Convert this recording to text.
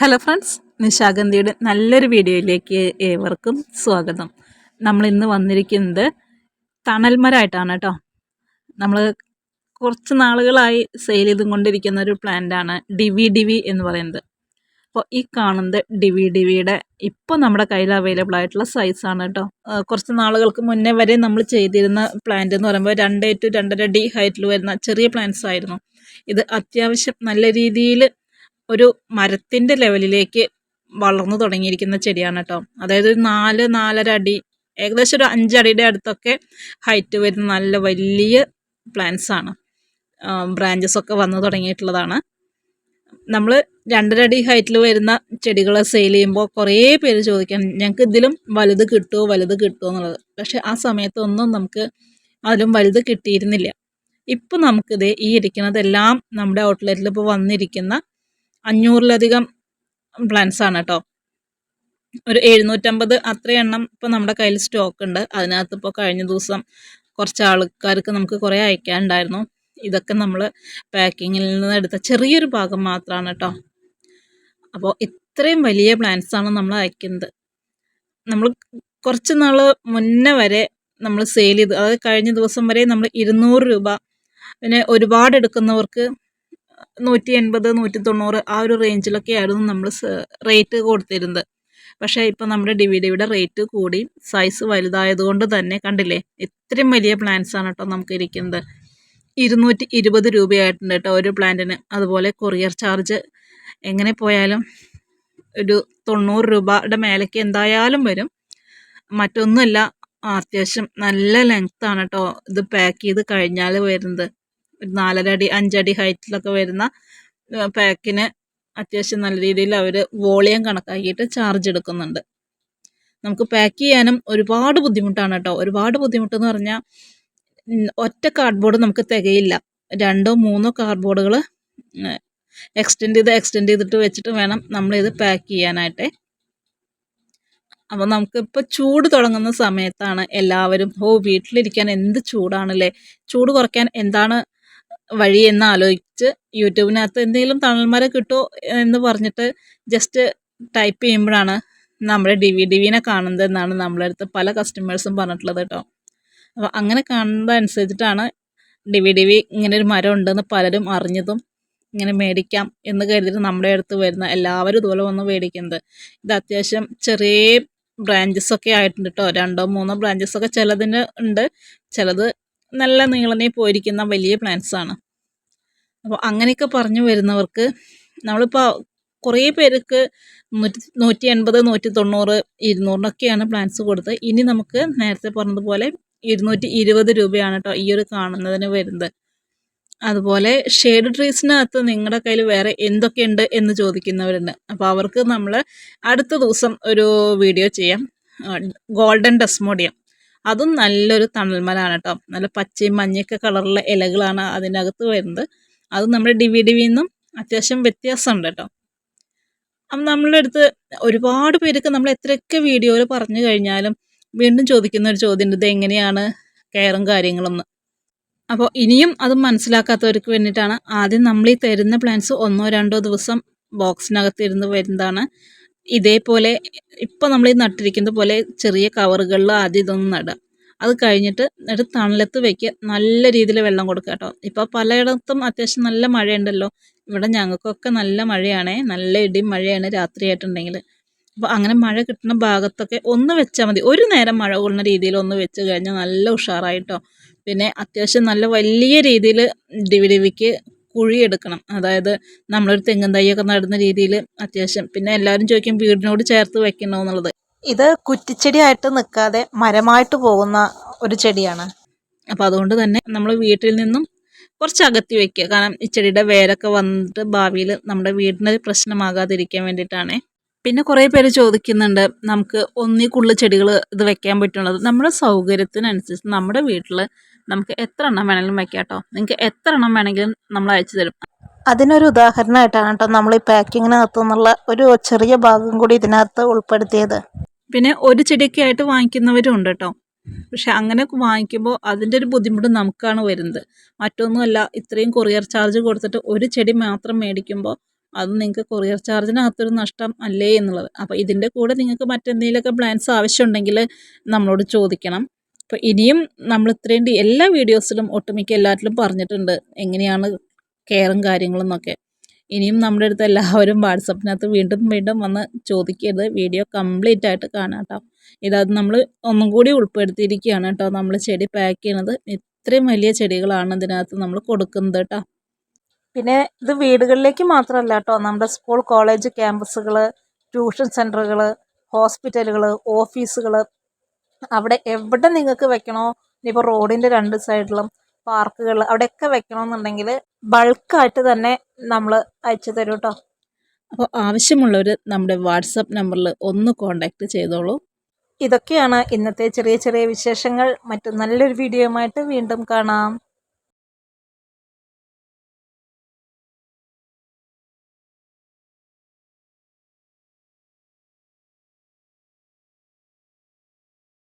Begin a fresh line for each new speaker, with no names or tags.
Hello friends, നിശാഗന്ധിയുടെ നല്ലൊരു വീഡിയോയിലേക്ക് ഏവർക്കും സ്വാഗതം. നമ്മൾ ഇന്ന് വന്നിരിക്കുന്നത് തണൽമരമായിട്ടാണ് കേട്ടോ. നമ്മൾ കുറച്ച് നാളുകളായി സെയിൽ ചെയ്തുകൊണ്ടിരിക്കുന്ന ഒരു പ്ലാന്റാണ് ഡിവി എന്ന് പറയുന്നത്. അപ്പോൾ ഈ കാണുന്നത് ഡിവിയുടെ ഇപ്പോൾ നമ്മുടെ കയ്യിൽ അവൈലബിൾ ആയിട്ടുള്ള സൈസാണ് കേട്ടോ. കുറച്ച് നാളുകൾക്ക് മുന്നേ വരെ നമ്മൾ ചെയ്തിരുന്ന പ്ലാന്റ് എന്ന് പറയുമ്പോൾ 2 to 2.5 അടി ഹൈറ്റിൽ വരുന്ന ചെറിയ പ്ലാന്റ്സ് ആയിരുന്നു. ഇത് അത്യാവശ്യം നല്ല രീതിയിൽ ഒരു മരത്തിൻ്റെ ലെവലിലേക്ക് വളർന്നു തുടങ്ങിയിരിക്കുന്ന ചെടിയാണ് കേട്ടോ. അതായത് ഒരു 4-4.5 അടി, ഏകദേശം ഒരു 5 അടിയുടെ അടുത്തൊക്കെ ഹൈറ്റ് വരുന്ന നല്ല വലിയ പ്ലാന്റ്സ് ആണ്. ബ്രാഞ്ചസ് ഒക്കെ വന്നു തുടങ്ങിയിട്ടുള്ളതാണ്. നമ്മൾ 2.5 അടി ഹൈറ്റിൽ വരുന്ന ചെടികൾ സെയിൽ ചെയ്യുമ്പോൾ കുറേ പേര് ചോദിക്കാൻ, ഞങ്ങൾക്ക് ഇതിലും വലുത് കിട്ടുമോ എന്നുള്ളത്. പക്ഷെ ആ സമയത്തൊന്നും നമുക്ക് അതിലും വലുത് കിട്ടിയിരുന്നില്ല. ഇപ്പം നമുക്കിത് ഈ ഇരിക്കുന്നതെല്ലാം നമ്മുടെ ഔട്ട്ലെറ്റിൽ ഇപ്പോൾ വന്നിരിക്കുന്ന 500-ലധികം പ്ലാന്റ്സ് ആണ് കേട്ടോ. ഒരു 750 അത്രയും എണ്ണം ഇപ്പോൾ നമ്മുടെ കയ്യിൽ സ്റ്റോക്ക് ഉണ്ട്. അതിനകത്ത് ഇപ്പോൾ കഴിഞ്ഞ ദിവസം കുറച്ച് ആൾക്കാർക്ക് നമുക്ക് കുറേ അയക്കാനുണ്ടായിരുന്നു. ഇതൊക്കെ നമ്മൾ പാക്കിങ്ങിൽ നിന്ന് എടുത്ത ചെറിയൊരു ഭാഗം മാത്രമാണ് കേട്ടോ. അപ്പോൾ ഇത്രയും വലിയ പ്ലാന്റ്സ് ആണ് നമ്മൾ അയക്കുന്നത്. നമ്മൾ കുറച്ച് നാൾ മുന്നേ വരെ നമ്മൾ സെയിൽ ചെയ്ത്, അതായത് കഴിഞ്ഞ ദിവസം വരെ നമ്മൾ 200 രൂപ, പിന്നെ ഒരുപാട് എടുക്കുന്നവർക്ക് 180, 190 ആ ഒരു റേഞ്ചിലൊക്കെ ആയിരുന്നു നമ്മൾ റേറ്റ് കൊടുത്തിരുന്നത്. പക്ഷേ ഇപ്പോൾ നമ്മുടെ ഡിവിയുടെ റേറ്റ് കൂടി, സൈസ് വലുതായതുകൊണ്ട് തന്നെ കണ്ടില്ലേ, ഇത്രയും വലിയ പ്ലാന്റ്സ് ആണ് കേട്ടോ നമുക്ക് ഇരിക്കുന്നത്. 220 രൂപയായിട്ടുണ്ട് കേട്ടോ ഒരു പ്ലാന്റിന്. അതുപോലെ കൊറിയർ ചാർജ് എങ്ങനെ പോയാലും ഒരു 90 രൂപയുടെ മേലേക്ക് എന്തായാലും വരും. മറ്റൊന്നുമല്ല, അത്യാവശ്യം നല്ല ലെങ്ത്താണ് കേട്ടോ ഇത് പാക്ക് ചെയ്ത് കഴിഞ്ഞാൽ വരുന്നത്. ഒരു 4.5 അടി 5 അടി ഹൈറ്റിലൊക്കെ വരുന്ന പാക്കിന് അത്യാവശ്യം നല്ല രീതിയിൽ അവർ വോളിയം കണക്കാക്കിയിട്ട് ചാർജ് എടുക്കുന്നുണ്ട്. നമുക്ക് പാക്ക് ചെയ്യാനും ഒരുപാട് ബുദ്ധിമുട്ടാണ് കേട്ടോ. ഒരുപാട് ബുദ്ധിമുട്ടെന്ന് പറഞ്ഞാൽ ഒറ്റ കാർഡ്ബോർഡ് നമുക്ക് തികയില്ല. 2-3 കാർഡ്ബോർഡുകൾ എക്സ്റ്റെൻഡ് ചെയ്തിട്ട് വെച്ചിട്ട് വേണം നമ്മളിത് പാക്ക് ചെയ്യാനായിട്ട്. അപ്പോൾ നമുക്കിപ്പോൾ ചൂട് തുടങ്ങുന്ന സമയത്താണ് എല്ലാവരും വീട്ടിലിരിക്കാൻ എന്ത് ചൂടാണല്ലേ, ചൂട് കുറയ്ക്കാൻ എന്താണ് വഴി എന്ന് ആലോചിച്ച് യൂട്യൂബിനകത്ത് എന്തെങ്കിലും തണൽമരം കിട്ടുമോ എന്ന് പറഞ്ഞിട്ട് ജസ്റ്റ് ടൈപ്പ് ചെയ്യുമ്പോഴാണ് നമ്മുടെ ഡിവിനെ കാണുന്നത് എന്നാണ് നമ്മളെ അടുത്ത് പല കസ്റ്റമേഴ്സും പറഞ്ഞിട്ടുള്ളത് കേട്ടോ. അപ്പോൾ അങ്ങനെ കാണുന്നതനുസരിച്ചിട്ടാണ് ഡിവി ഇങ്ങനെ ഒരു മരം ഉണ്ടെന്ന് പലരും അറിഞ്ഞതും ഇങ്ങനെ മേടിക്കാം എന്ന് കരുതിയിട്ട് നമ്മുടെ അടുത്ത് വരുന്ന എല്ലാവരും ഇതുപോലെ വന്ന് മേടിക്കുന്നത്. ഇത് അത്യാവശ്യം ചെറിയ ബ്രാഞ്ചസ് ഒക്കെ ആയിട്ടുണ്ട് കേട്ടോ. 2-3 ബ്രാഞ്ചസ് ഒക്കെ ചിലതിന് ഉണ്ട്, ചിലത് നല്ല നീളനെ പോയിരിക്കുന്ന വലിയ പ്ലാന്റ്സ് ആണ്. അപ്പോൾ അങ്ങനെയൊക്കെ പറഞ്ഞു വരുന്നവർക്ക് നമ്മളിപ്പോൾ കുറേ പേർക്ക് 180, 190, 200 പ്ലാന്റ്സ് കൊടുത്ത്, ഇനി നമുക്ക് നേരത്തെ പറഞ്ഞതുപോലെ 220 രൂപയാണ് കേട്ടോ ഈ ഒരു കാണുന്നതിന് വരുന്നത്. അതുപോലെ ഷെയ്ഡ് ട്രീസിനകത്ത് നിങ്ങളുടെ കയ്യിൽ വേറെ എന്തൊക്കെയുണ്ട് എന്ന് ചോദിക്കുന്നവരുണ്ട്. അപ്പോൾ അവർക്ക് നമ്മൾ അടുത്ത ദിവസം ഒരു വീഡിയോ ചെയ്യാം. ഗോൾഡൻ ഡെസ്മോഡിയം, അതും നല്ലൊരു തണൽമരമാണ് കേട്ടോ. നല്ല പച്ചയും മഞ്ഞയൊക്കെ കളറുള്ള ഇലകളാണ് അതിനകത്ത് വരുന്നത്. അത് നമ്മുടെ ഡിവിന്നും അത്യാവശ്യം വ്യത്യാസമുണ്ട് കേട്ടോ. അപ്പം നമ്മളുടെ അടുത്ത് ഒരുപാട് പേർക്ക് നമ്മൾ എത്രയൊക്കെ വീഡിയോയിൽ പറഞ്ഞു കഴിഞ്ഞാലും വീണ്ടും ചോദിക്കുന്ന ഒരു ചോദ്യമുണ്ട്, ഇത് എങ്ങനെയാണ് കെയറും കാര്യങ്ങളൊന്നും. അപ്പോൾ ഇനിയും അത് മനസ്സിലാക്കാത്തവർക്ക് വേണ്ടിയിട്ടാണ് ആദ്യം നമ്മൾ ഈ തരുന്ന പ്ലാന്റ്സ് 1-2 ദിവസം ബോക്സിനകത്ത് ഇരുന്ന് വരുന്നതാണ്. ഇതേപോലെ ഇപ്പോൾ നമ്മൾ ഈ നട്ടിരിക്കുന്നത് പോലെ ചെറിയ കവറുകളിൽ ആദ്യം ഇതൊന്നും നടുക. അത് കഴിഞ്ഞിട്ട് തണലത്ത് വയ്ക്കുക, നല്ല രീതിയിൽ വെള്ളം കൊടുക്കുക കേട്ടോ. ഇപ്പോൾ പലയിടത്തും അത്യാവശ്യം നല്ല മഴയുണ്ടല്ലോ. ഇവിടെ ഞങ്ങൾക്കൊക്കെ നല്ല മഴയാണേ, നല്ല ഇടിയും മഴയാണ് രാത്രിയായിട്ടുണ്ടെങ്കിൽ. അപ്പോൾ അങ്ങനെ മഴ കിട്ടുന്ന ഭാഗത്തൊക്കെ ഒന്ന് വെച്ചാൽ മതി. ഒരു നേരം മഴ കൊള്ളുന്ന രീതിയിൽ ഒന്ന് വെച്ച് കഴിഞ്ഞാൽ നല്ല ഉഷാറായിട്ടോ. പിന്നെ അത്യാവശ്യം നല്ല വലിയ രീതിയിൽ ഡിവിക്ക് കുഴിയെടുക്കണം. അതായത് നമ്മളൊരു തെങ്ങും തൈയൊക്കെ നടുന്ന രീതിയിൽ അത്യാവശ്യം. പിന്നെ എല്ലാവരും ചോദിക്കും വീടിനോട് ചേർത്ത് വെക്കണോ എന്നുള്ളത്. ഇത് കുറ്റിച്ചെടിയായിട്ട് നിൽക്കാതെ മരമായിട്ട് പോകുന്ന ഒരു ചെടിയാണ്. അപ്പോൾ അതുകൊണ്ട് തന്നെ നമ്മൾ വീട്ടിൽ നിന്നും കുറച്ച് അകത്തി വയ്ക്കുക. കാരണം ഈ ചെടിയുടെ വേരൊക്കെ വന്നിട്ട് ഭാവിയിൽ നമ്മുടെ വീടിന് പ്രശ്നമാകാതിരിക്കാൻ വേണ്ടിയിട്ടാണ്. പിന്നെ കുറേ പേര് ചോദിക്കുന്നുണ്ട്, നമുക്ക് ഒന്നിക്കുള്ള ചെടികൾ ഇത് വെക്കാൻ പറ്റുള്ളത്. നമ്മുടെ സൗകര്യത്തിനനുസരിച്ച് നമ്മുടെ വീട്ടിൽ നമുക്ക് എത്ര എണ്ണം വേണമെങ്കിലും വെക്കാം കേട്ടോ. നിങ്ങൾക്ക് എത്ര എണ്ണം വേണമെങ്കിലും നമ്മൾ അയച്ചു തരും.
അതിനൊരു ഉദാഹരണമായിട്ടാണ് കേട്ടോ നമ്മൾ ഈ പാക്കിങ്ങിനകത്തു നിന്നുള്ള ഒരു ചെറിയ ഭാഗം കൂടി ഇതിനകത്ത് ഉൾപ്പെടുത്തിയത്.
പിന്നെ ഒരു ചെടിയൊക്കെ ആയിട്ട് വാങ്ങിക്കുന്നവരും ഉണ്ട് കേട്ടോ. പക്ഷെ അങ്ങനെ വാങ്ങിക്കുമ്പോൾ അതിൻ്റെ ഒരു ബുദ്ധിമുട്ട് നമുക്കാണ് വരുന്നത്. മറ്റൊന്നുമല്ല, ഇത്രയും കൊറിയർ ചാർജ് കൊടുത്തിട്ട് ഒരു ചെടി മാത്രം മേടിക്കുമ്പോൾ അത് നിങ്ങൾക്ക് കൊറിയർ ചാർജിനകത്തൊരു നഷ്ടം അല്ലേ എന്നുള്ളത്. അപ്പോൾ ഇതിൻ്റെ കൂടെ നിങ്ങൾക്ക് മറ്റെന്തെങ്കിലുമൊക്കെ പ്ലാൻസ് ആവശ്യമുണ്ടെങ്കിൽ നമ്മളോട് ചോദിക്കണം. അപ്പോൾ ഇനിയും നമ്മൾ ഇത്രയും എല്ലാ വീഡിയോസിലും ഒട്ടുമിക്ക എല്ലാറ്റിലും പറഞ്ഞിട്ടുണ്ട് എങ്ങനെയാണ് കെയറും കാര്യങ്ങളെന്നൊക്കെ. ഇനിയും നമ്മുടെ അടുത്ത് എല്ലാവരും വാട്സപ്പിനകത്ത് വീണ്ടും വീണ്ടും വന്ന് ചോദിക്കരുത്. വീഡിയോ കംപ്ലീറ്റ് ആയിട്ട് കാണാം കേട്ടോ. ഇതത് നമ്മൾ ഒന്നും കൂടി ഉൾപ്പെടുത്തിയിരിക്കുകയാണ് കേട്ടോ. നമ്മൾ ചെടി പാക്ക് ചെയ്യണത് ഇത്രയും വലിയ ചെടികളാണ് ഇതിനകത്ത് നമ്മൾ കൊടുക്കുന്നത് കേട്ടോ.
പിന്നെ ഇത് വീടുകളിലേക്ക് മാത്രമല്ല കേട്ടോ, നമ്മുടെ സ്കൂൾ കോളേജ് ക്യാമ്പസുകൾ, ട്യൂഷൻ സെൻ്ററുകൾ, ഹോസ്പിറ്റലുകൾ, ഓഫീസുകൾ, അവിടെ എവിടെ നിങ്ങൾക്ക് വെക്കണോ, ഇനിയിപ്പോൾ റോഡിൻ്റെ 2 സൈഡിലും പാർക്കുകൾ അവിടെയൊക്കെ വെക്കണമെന്നുണ്ടെങ്കിൽ ബൾക്കായിട്ട് തന്നെ നമ്മൾ അയച്ചു തരും കേട്ടോ.
അപ്പോൾ ആവശ്യമുള്ളവർ നമ്മുടെ വാട്സപ്പ് നമ്പറിൽ ഒന്ന് കോൺടാക്റ്റ് ചെയ്തോളൂ.
ഇതൊക്കെയാണ് ഇന്നത്തെ ചെറിയ ചെറിയ വിശേഷങ്ങൾ. മറ്റു നല്ലൊരു വീഡിയോയുമായിട്ട് വീണ്ടും കാണാം.